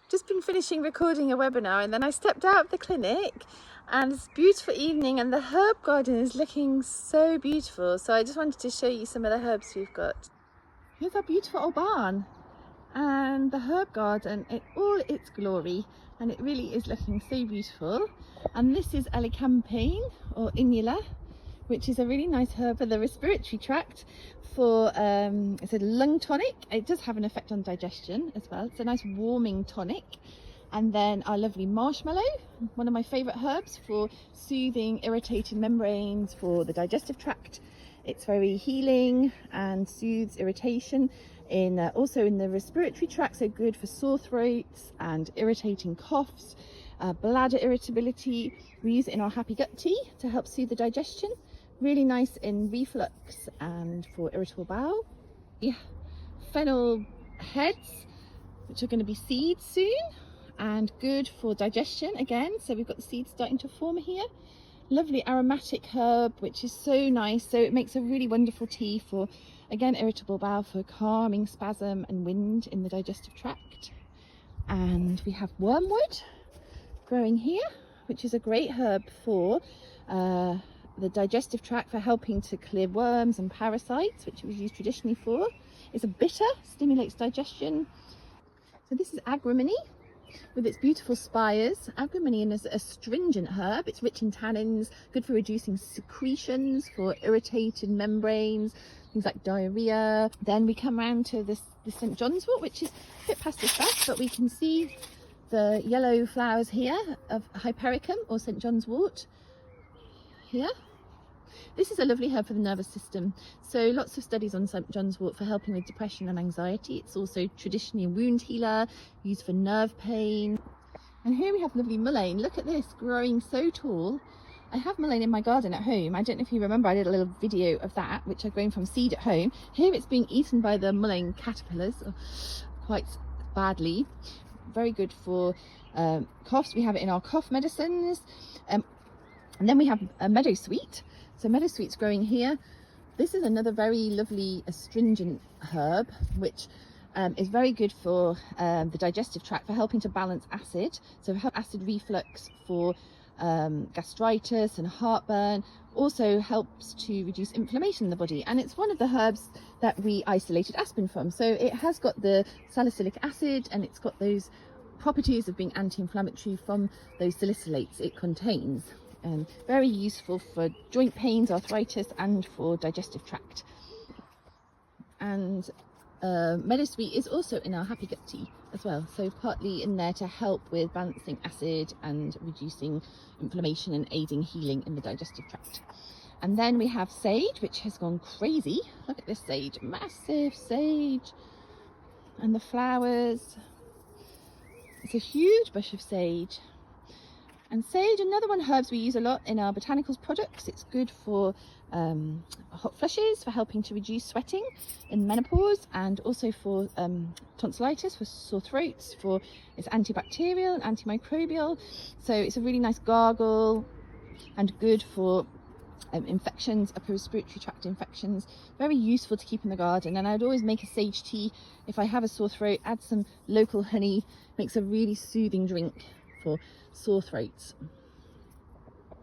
just been finishing recording a webinar, and then I stepped out of the clinic and it's a beautiful evening and the herb garden is looking so beautiful. So I just wanted to show you some of the herbs we've got. Here's our beautiful old barn and the herb garden in all its glory, and it really is looking so beautiful. And this is elecampane or inula, which is a really nice herb for the respiratory tract, for it's a lung tonic. It does have an effect on digestion as well. It's a nice warming tonic. And then our lovely marshmallow, one of my favourite herbs for soothing irritated membranes for the digestive tract. It's very healing and soothes irritation also in the respiratory tract, so good for sore throats and irritating coughs, bladder irritability. We use it in our happy gut tea to help soothe the digestion. Really nice in reflux and for irritable bowel. Yeah, fennel heads, which are going to be seeds soon, and good for digestion again. So we've got the seeds starting to form here. Lovely aromatic herb, which is so nice. So it makes a really wonderful tea for, again, irritable bowel, for calming spasm and wind in the digestive tract. And we have wormwood growing here, which is a great herb for the digestive tract, for helping to clear worms and parasites, which it was used traditionally for. It's a bitter, stimulates digestion. So this is agrimony with its beautiful spires. Agrimony is a astringent herb. It's rich in tannins, good for reducing secretions, for irritated membranes, things like diarrhea. Then we come around to the St. John's wort, which is a bit past its best, but we can see the yellow flowers here of Hypericum or St. John's wort here. This is a lovely herb for the nervous system. So lots of studies on St. John's wort for helping with depression and anxiety. It's also traditionally a wound healer, used for nerve pain. And here we have lovely mullein. Look at this, growing so tall. I have mullein in my garden at home. I don't know if you remember, I did a little video of that, which I've grown from seed at home. Here it's being eaten by the mullein caterpillars quite badly. Very good for coughs. We have it in our cough medicines. And then we have a meadowsweet. So meadowsweet's growing here. This is another very lovely astringent herb, which is very good for the digestive tract, for helping to balance acid. So help acid reflux, for gastritis and heartburn. Also helps to reduce inflammation in the body. And it's one of the herbs that we isolated aspirin from. So it has got the salicylic acid, and it's got those properties of being anti-inflammatory from those salicylates it contains. Very useful for joint pains, arthritis, and for digestive tract. And meadowsweet is also in our happy gut tea as well, so partly in there to help with balancing acid and reducing inflammation and aiding healing in the digestive tract. And then we have sage, which has gone crazy. Look at this sage, massive sage, and the flowers. It's a huge bush of sage. And sage, another one of herbs we use a lot in our botanicals products. It's good for hot flushes, for helping to reduce sweating in menopause, and also for tonsillitis, for sore throats, for it's antibacterial and antimicrobial. So it's a really nice gargle and good for infections, upper respiratory tract infections. Very useful to keep in the garden. And I'd always make a sage tea if I have a sore throat, add some local honey, makes a really soothing drink for sore throats.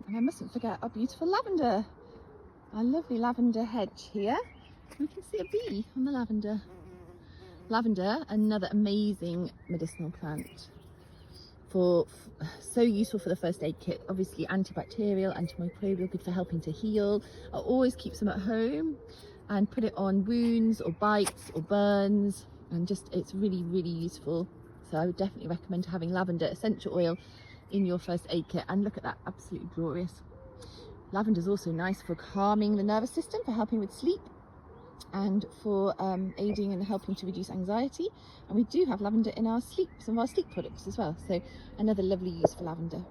And I mustn't forget our beautiful lavender, our lovely lavender hedge here. We can see a bee on the lavender. Lavender, another amazing medicinal plant, so useful for the first aid kit. Obviously antibacterial, antimicrobial, good for helping to heal. I always keep some at home and put it on wounds or bites or burns, and just it's really useful. So I would definitely recommend having lavender essential oil in your first aid kit. And look at that, absolutely glorious. Lavender is also nice for calming the nervous system, for helping with sleep, and for aiding and helping to reduce anxiety. And we do have lavender in some of our sleep products as well. So another lovely use for lavender.